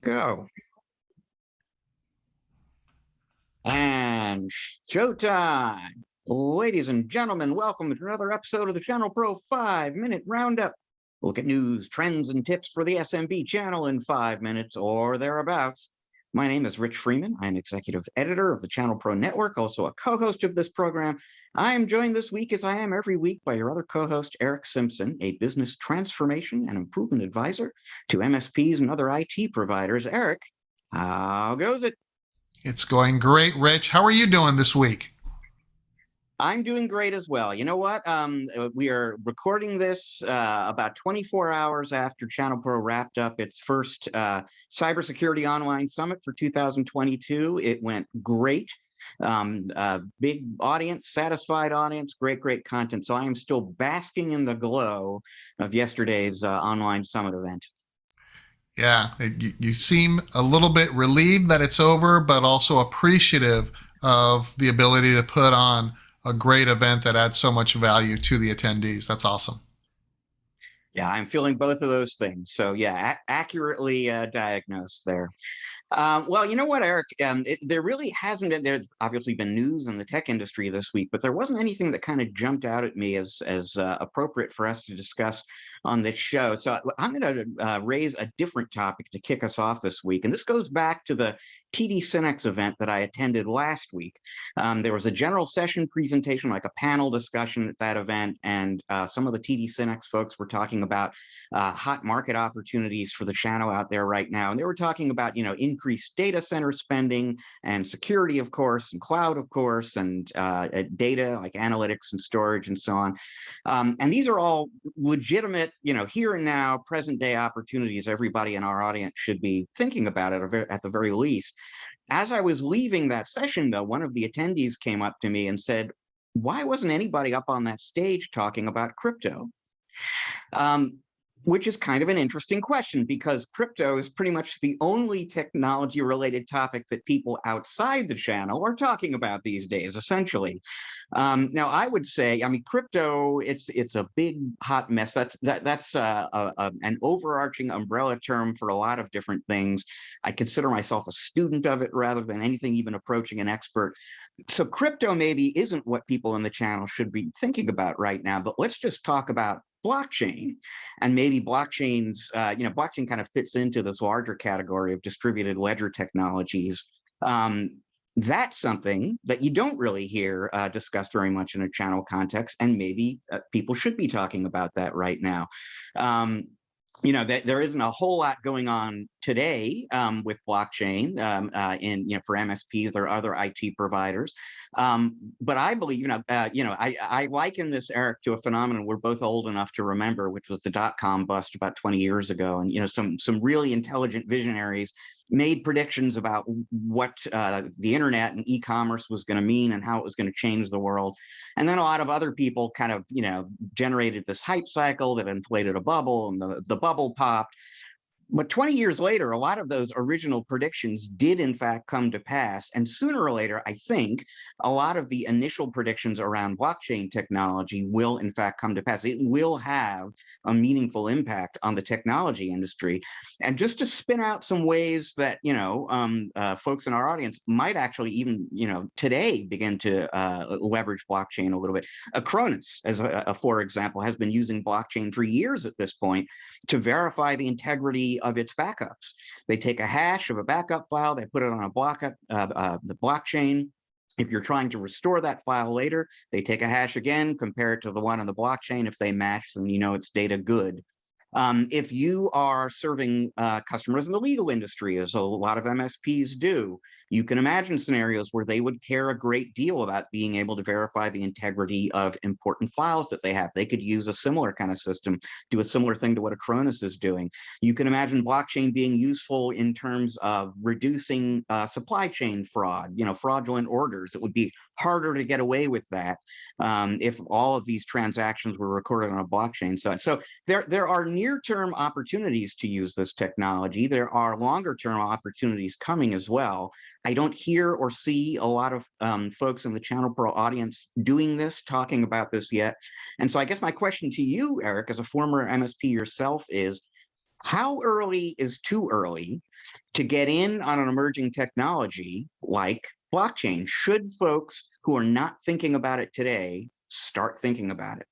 Go. And showtime. Ladies and gentlemen, welcome to another episode of the ChannelPro 5-Minute Roundup. We'll look at news, trends, and tips for the SMB channel in 5 minutes or thereabouts. My name is Rich Freeman. I'm executive editor of the ChannelPro Network, also a co-host of this program. I am joined this week, as I am every week, by your other co-host, Eric Simpson, a business transformation and improvement advisor to MSPs and other IT providers. Eric, how goes it? It's going great, Rich. How are you doing this week? I'm doing great as well. You know what? We are recording this about 24 hours after ChannelPro wrapped up its first Cybersecurity Online Summit for 2022. It went great. Big audience, satisfied audience, great content. So I am still basking in the glow of yesterday's online summit event. Yeah, you seem a little bit relieved that it's over, but also appreciative of the ability to put on a great event that adds so much value to the attendees. That's awesome. Yeah, I'm feeling both of those things. So yeah, accurately diagnosed there. Well, you know what, Eric? There really hasn't been. There's obviously been news in the tech industry this week, but there wasn't anything that kind of jumped out at me as appropriate for us to discuss on this show. So I'm going to raise a different topic to kick us off this week, and this goes back to the TD SYNNEX event that I attended last week. There was a general session presentation, like a panel discussion at that event, and some of the TD SYNNEX folks were talking about hot market opportunities for the channel out there right now, and they were talking about increased data center spending and security, of course, and cloud, of course, and data like analytics and storage and so on. And these are all legitimate, here and now, present day opportunities everybody in our audience should be thinking about at the very least. As I was leaving that session, though, one of the attendees came up to me and said, "Why wasn't anybody up on that stage talking about crypto?" Which is kind of an interesting question, because crypto is pretty much the only technology related topic that people outside the channel are talking about these days, essentially. Now, I would say, crypto, it's a big hot mess. That's an overarching umbrella term for a lot of different things. I consider myself a student of it rather than anything even approaching an expert. So crypto maybe isn't what people in the channel should be thinking about right now, but let's just talk about blockchain. And maybe blockchain kind of fits into this larger category of distributed ledger technologies. That's something that you don't really hear discussed very much in a channel context, and maybe people should be talking about that right now. There isn't a whole lot going on today with blockchain for MSPs or other IT providers, but I believe I liken this, Eric, to a phenomenon we're both old enough to remember, which was the dot-com bust about 20 years ago, and some really intelligent visionaries made predictions about what the internet and e-commerce was going to mean and how it was going to change the world, and then a lot of other people kind of generated this hype cycle that inflated a bubble, and the bubble popped. But 20 years later, a lot of those original predictions did in fact come to pass. And sooner or later, I think a lot of the initial predictions around blockchain technology will in fact come to pass. It will have a meaningful impact on the technology industry. And just to spin out some ways that, folks in our audience might actually even, today begin to leverage blockchain a little bit. Acronis, for example, has been using blockchain for years at this point to verify the integrity of its backups. They take a hash of a backup file, they put it on the blockchain. If you're trying to restore that file later, they take a hash again, compare it to the one on the blockchain. If they match, then it's data good. If you are serving customers in the legal industry, as a lot of MSPs do, you can imagine scenarios where they would care a great deal about being able to verify the integrity of important files that they have. They could use a similar kind of system, do a similar thing to what Acronis is doing. You can imagine blockchain being useful in terms of reducing supply chain fraud, fraudulent orders. It would be harder to get away with that if all of these transactions were recorded on a blockchain. So there are near-term opportunities to use this technology. There are longer-term opportunities coming as well. I don't hear or see a lot of folks in the ChannelPro audience doing this, talking about this yet. And so I guess my question to you, Eric, as a former MSP yourself, is How early is too early to get in on an emerging technology like blockchain? Should folks who are not thinking about it today start thinking about it?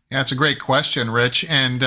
Yeah, it's a great question, Rich. And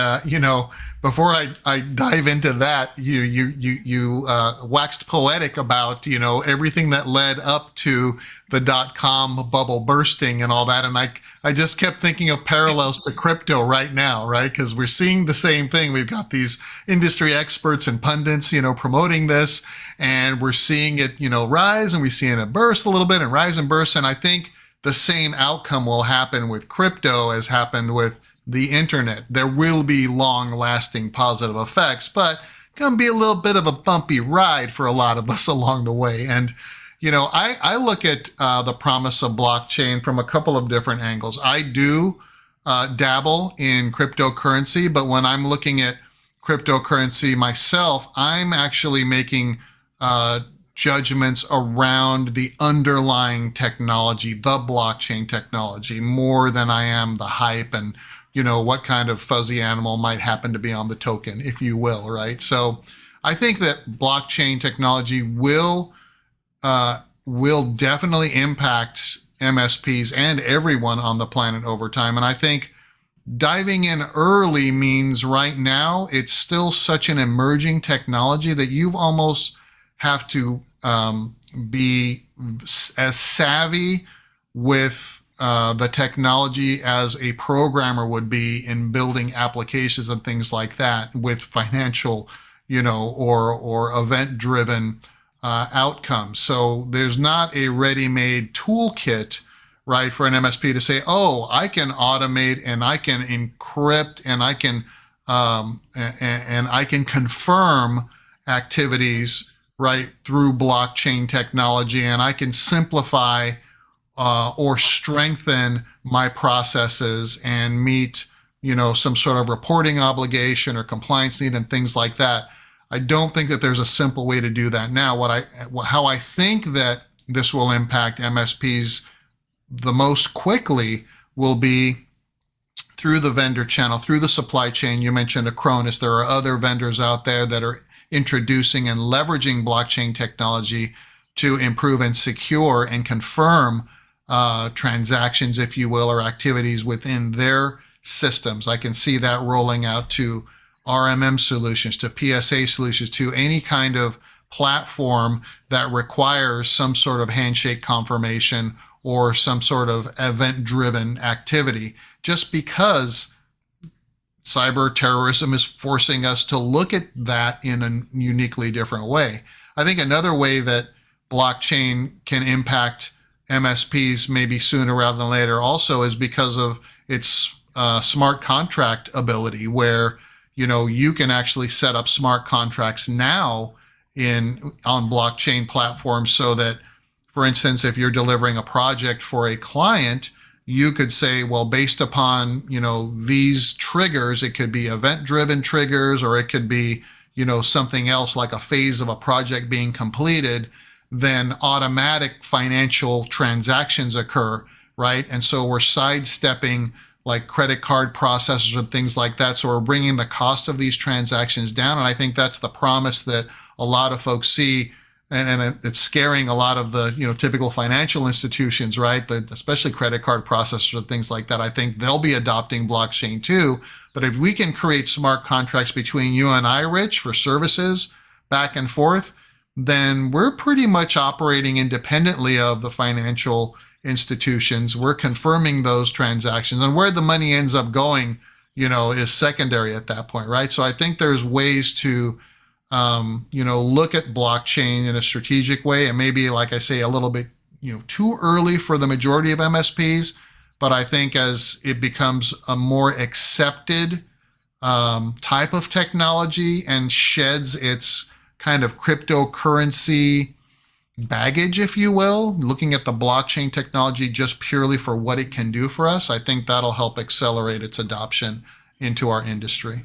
before I dive into that, you waxed poetic about everything that led up to the .com bubble bursting and all that, and I just kept thinking of parallels to crypto right now, right? Because we're seeing the same thing. We've got these industry experts and pundits, promoting this, and we're seeing it, rise, and we're seeing it burst a little bit and rise and burst, and I think the same outcome will happen with crypto as happened with the internet. There will be long-lasting positive effects, but going to be a little bit of a bumpy ride for a lot of us along the way. And, I look at the promise of blockchain from a couple of different angles. I do dabble in cryptocurrency, but when I'm looking at cryptocurrency myself, I'm actually making judgments around the underlying technology, the blockchain technology, more than I am the hype and, what kind of fuzzy animal might happen to be on the token, if you will, right? So I think that blockchain technology will definitely impact MSPs and everyone on the planet over time. And I think diving in early means right now it's still such an emerging technology that you've almost have to be as savvy with the technology as a programmer would be in building applications and things like that with financial, or event-driven outcomes. So there's not a ready-made toolkit, right, for an MSP to say, oh, I can automate and I can encrypt and I can confirm activities right through blockchain technology, and I can simplify or strengthen my processes and meet some sort of reporting obligation or compliance need and things like that. I don't think that there's a simple way to do that now. How I think that this will impact MSPs the most quickly will be through the vendor channel, through the supply chain. You mentioned Acronis. There are other vendors out there that are introducing and leveraging blockchain technology to improve and secure and confirm transactions, if you will, or activities within their systems. I can see that rolling out to RMM solutions, to PSA solutions, to any kind of platform that requires some sort of handshake confirmation or some sort of event-driven activity, just because cyber terrorism is forcing us to look at that in a uniquely different way. I think another way that blockchain can impact MSPs maybe sooner rather than later also is because of its smart contract ability, where you can actually set up smart contracts now on blockchain platforms, so that, for instance, if you're delivering a project for a client, you could say, well, based upon, these triggers, it could be event-driven triggers, or it could be, something else like a phase of a project being completed, then automatic financial transactions occur, right? And so we're sidestepping like credit card processors and things like that. So we're bringing the cost of these transactions down. And I think that's the promise that a lot of folks see. And it's scaring a lot of the typical financial institutions, right? Especially credit card processors and things like that. I think they'll be adopting blockchain too. But if we can create smart contracts between you and I, Rich, for services back and forth, then we're pretty much operating independently of the financial institutions. We're confirming those transactions, and where the money ends up going, is secondary at that point, right? So I think there's ways to look at blockchain in a strategic way, and maybe, like I say, a little bit, too early for the majority of MSPs. But I think as it becomes a more accepted type of technology and sheds its kind of cryptocurrency baggage, if you will, looking at the blockchain technology just purely for what it can do for us, I think that'll help accelerate its adoption into our industry.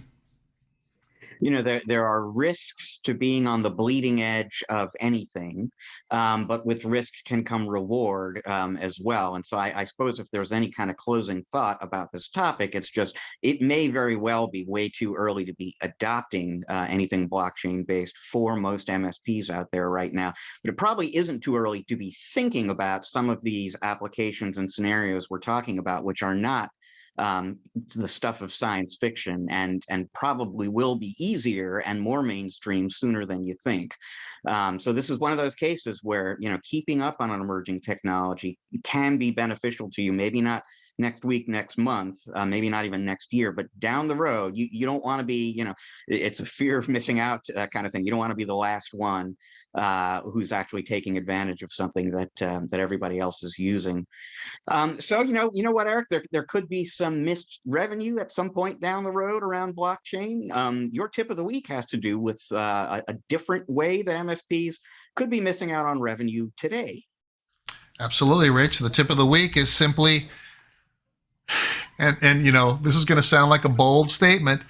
there are risks to being on the bleeding edge of anything, but with risk can come reward as well. And so I suppose if there's any kind of closing thought about this topic, it's just it may very well be way too early to be adopting anything blockchain based for most MSPs out there right now. But it probably isn't too early to be thinking about some of these applications and scenarios we're talking about, which are not the stuff of science fiction, and probably will be easier and more mainstream sooner than you think. So this is one of those cases where keeping up on an emerging technology can be beneficial to you. Maybe not next week, next month, maybe not even next year, but down the road, you don't want to be, it's a fear of missing out kind of thing. You don't want to be the last one who's actually taking advantage of something that everybody else is using. So what, Eric, there could be some missed revenue at some point down the road around blockchain. Your tip of the week has to do with a different way that MSPs could be missing out on revenue today. Absolutely, Rich. The tip of the week is simply, and this is going to sound like a bold statement,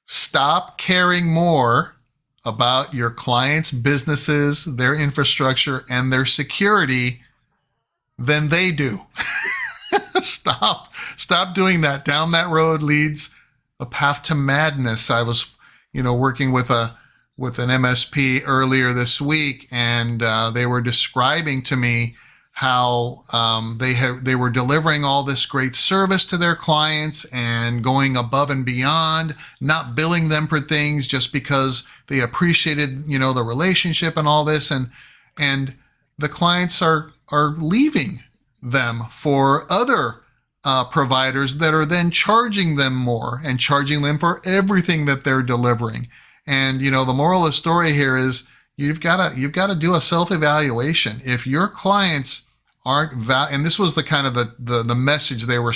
stop caring more about your clients' businesses, their infrastructure, and their security than they do. Stop doing that. Down that road leads a path to madness. I was, working with an MSP earlier this week, and they were describing to me how they were delivering all this great service to their clients and going above and beyond, not billing them for things just because they appreciated, the relationship and all this, and the clients are leaving them for other providers that are then charging them more and charging them for everything that they're delivering. And the moral of the story here is you've got to do a self-evaluation. If your clients aren't and this was the kind of the message they were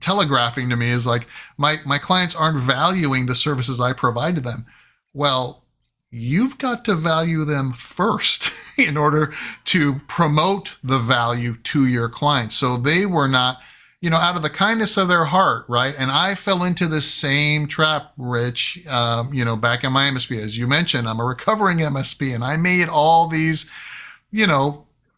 telegraphing to me, is like, my clients aren't valuing the services I provide to them. Well, you've got to value them first in order to promote the value to your clients. So they were not, out of the kindness of their heart, right? And I fell into this same trap, Rich, back in my MSP. As you mentioned, I'm a recovering MSP, and I made all these,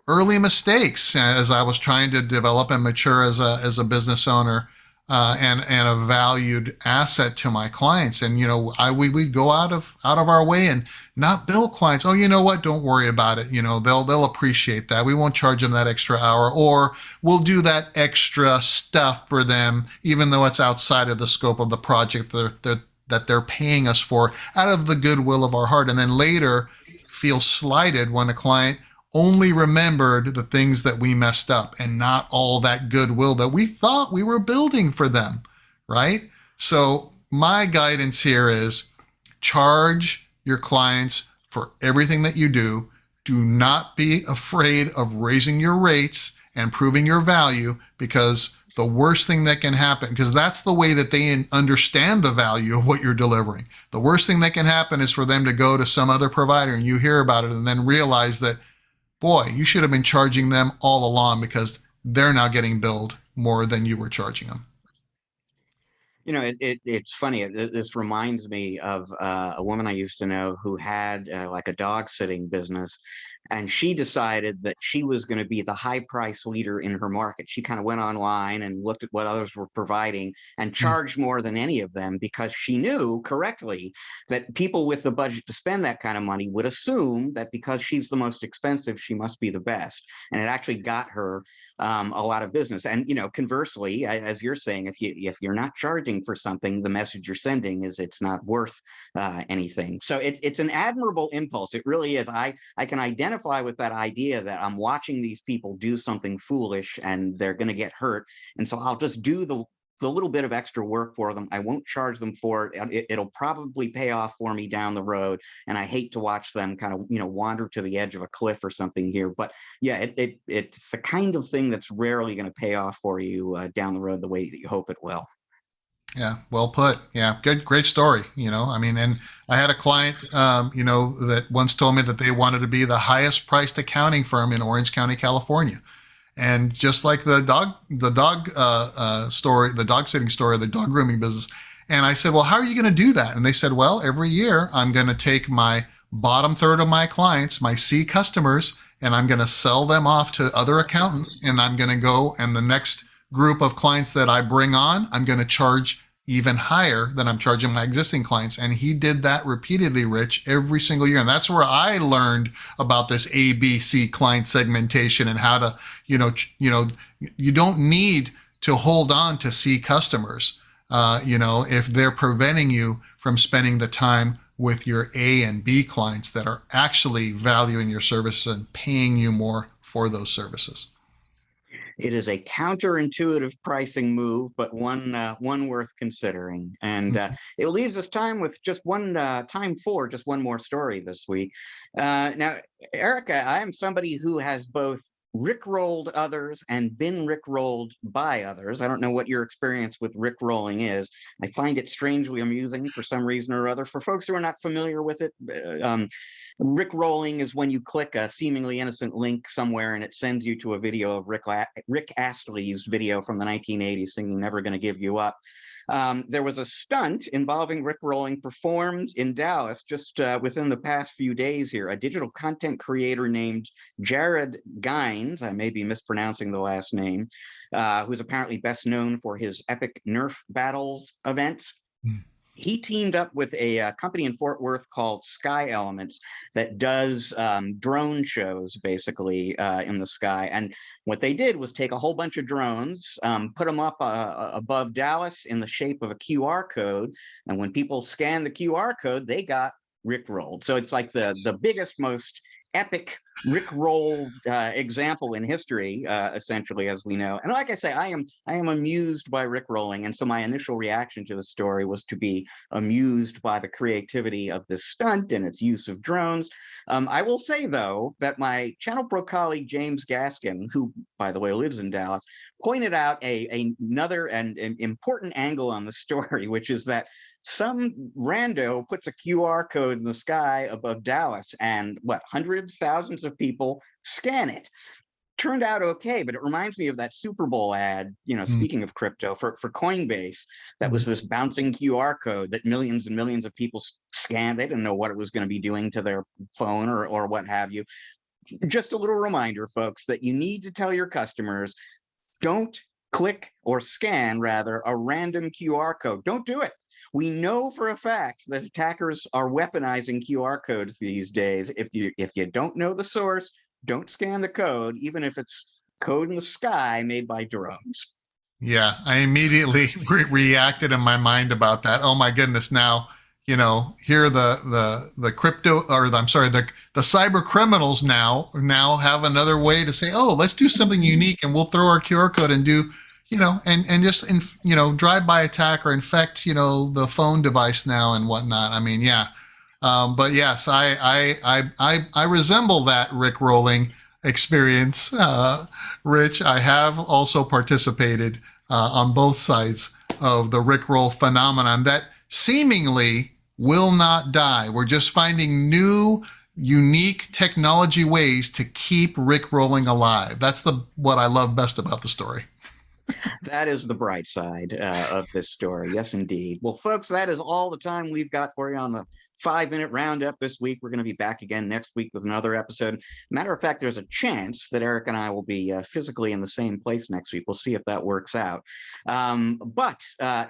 early mistakes as I was trying to develop and mature as a business owner and a valued asset to my clients. And we'd go out of our way and not bill clients. Oh, you know what? Don't worry about it. They'll appreciate that. We won't charge them that extra hour, or we'll do that extra stuff for them, even though it's outside of the scope of the project that they're paying us for, out of the goodwill of our heart. And then later feel slighted when a client only remembered the things that we messed up and not all that goodwill that we thought we were building for them, right? So my guidance here is charge your clients for everything that you do. Do not be afraid of raising your rates and proving your value, because the worst thing that can happen, because that's the way that they understand the value of what you're delivering. The worst thing that can happen is for them to go to some other provider and you hear about it and then realize that, boy, you should have been charging them all along, because they're now getting billed more than you were charging them. It's funny. This reminds me of a woman I used to know who had like a dog sitting business, and she decided that she was going to be the high price leader in her market. She kind of went online and looked at what others were providing and charged more than any of them, because she knew correctly that people with the budget to spend that kind of money would assume that because she's the most expensive, she must be the best. And it actually got her a lot of business. And conversely, as you're saying, if you're not charging for something, the message you're sending is it's not worth anything. So it's an admirable impulse. It really is. I can identify with that idea that I'm watching these people do something foolish and they're going to get hurt, and so I'll just do the little bit of extra work for them. I won't charge them for it. It'll probably pay off for me down the road. And I hate to watch them kind of, wander to the edge of a cliff or something here. But yeah, it's the kind of thing that's rarely going to pay off for you down the road the way that you hope it will. Yeah, well put. Yeah, great story. And I had a client, that once told me that they wanted to be the highest priced accounting firm in Orange County, California. And just like the dog story, the dog sitting story, the dog grooming business, And I said, well, how are you going to do that? And they said, well, every year I'm going to take my bottom third of my clients, my C customers, and I'm going to sell them off to other accountants. And I'm going to go, and the next group of clients that I bring on, I'm going to charge even higher than I'm charging my existing clients. And he did that repeatedly, Rich, every single year. And that's where I learned about this ABC client segmentation and how to, you don't need to hold on to C customers, if they're preventing you from spending the time with your A and B clients that are actually valuing your services and paying you more for those services. It is a counterintuitive pricing move, but one worth considering. And it leaves us time with just time for just one more story this week. Now, Erica, I am somebody who has both Rickrolled others and been Rickrolled by others. I don't know what your experience with Rickrolling is. I find it strangely amusing for some reason or other. For folks who are not familiar with it, Rickrolling is when you click a seemingly innocent link somewhere and it sends you to a video of Rick Astley's video from the 1980s singing Never Gonna Give You Up. There was a stunt involving Rickrolling performed in Dallas just within the past few days here. A digital content creator named Jared Gines, I may be mispronouncing the last name, who's apparently best known for his epic Nerf battles events. He teamed up with a company in Fort Worth called Sky Elements that does drone shows, basically, in the sky. And what they did was take a whole bunch of drones, put them up above Dallas in the shape of a QR code. And when people scanned the QR code, they got Rickrolled. So it's like the biggest, most epic Rickroll example in history, essentially, as we know. And like I say, I am amused by Rickrolling, and so my initial reaction to the story was to be amused by the creativity of this stunt and its use of drones. I will say, though, that my ChannelPro colleague James Gaskin, who, by the way, lives in Dallas, pointed out another and important angle on the story, which is that some rando puts a QR code in the sky above Dallas, and hundreds, thousands of people scan it. Turned out okay, but it reminds me of that Super Bowl ad, speaking of crypto, for Coinbase, that was this bouncing QR code that millions and millions of people scanned. They didn't know what it was going to be doing to their phone or what have you. Just a little reminder, folks, that you need to tell your customers, don't click or scan, rather, a random QR code. Don't do it. We know for a fact that attackers are weaponizing QR codes these days. If you don't know the source, don't scan the code, even if it's code in the sky made by drones. Yeah, I immediately reacted in my mind about that. Oh my goodness! Now, here the crypto, or I'm sorry, the cyber criminals now have another way to say, oh, let's do something unique, and we'll throw our QR code and do, and just drive-by attack or infect, the phone device now and whatnot. I mean, yeah. But yes, I resemble that Rickrolling experience, Rich. I have also participated on both sides of the Rickroll phenomenon that seemingly will not die. We're just finding new, unique technology ways to keep Rickrolling alive. That's what I love best about the story. That is the bright side of this story. Yes, indeed. Well, folks, that is all the time we've got for you on the 5-minute roundup this week. We're going to be back again next week with another episode. Matter of fact, there's a chance that Eric and I will be physically in the same place next week. We'll see if that works out. But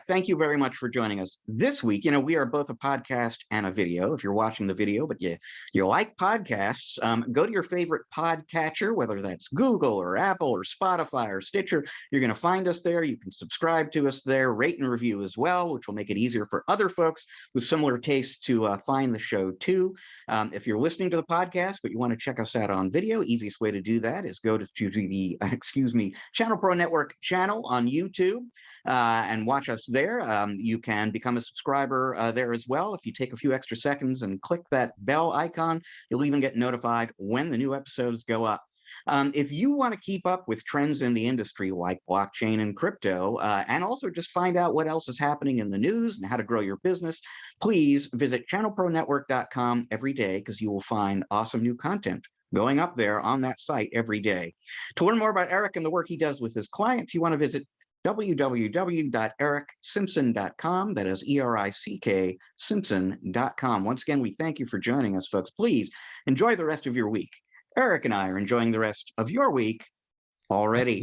thank you very much for joining us this week. We are both a podcast and a video. If you're watching the video, but you like podcasts, go to your favorite podcatcher, whether that's Google or Apple or Spotify or Stitcher. You're going to find us there. You can subscribe to us there, rate and review as well, which will make it easier for other folks with similar tastes to find the show too. If you're listening to the podcast, but you want to check us out on video, easiest way to do that is go to the, ChannelPro Network channel on YouTube and watch us there. You can become a subscriber there as well. If you take a few extra seconds and click that bell icon, you'll even get notified when the new episodes go up. If you want to keep up with trends in the industry like blockchain and crypto, and also just find out what else is happening in the news and how to grow your business, please visit channelpronetwork.com every day, because you will find awesome new content going up there on that site every day. To learn more about Eric and the work he does with his clients, you want to visit www.ericksimpson.com. That is ERICK Simpson.com. Once again, we thank you for joining us, folks. Please enjoy the rest of your week. Eric and I are enjoying the rest of your week already.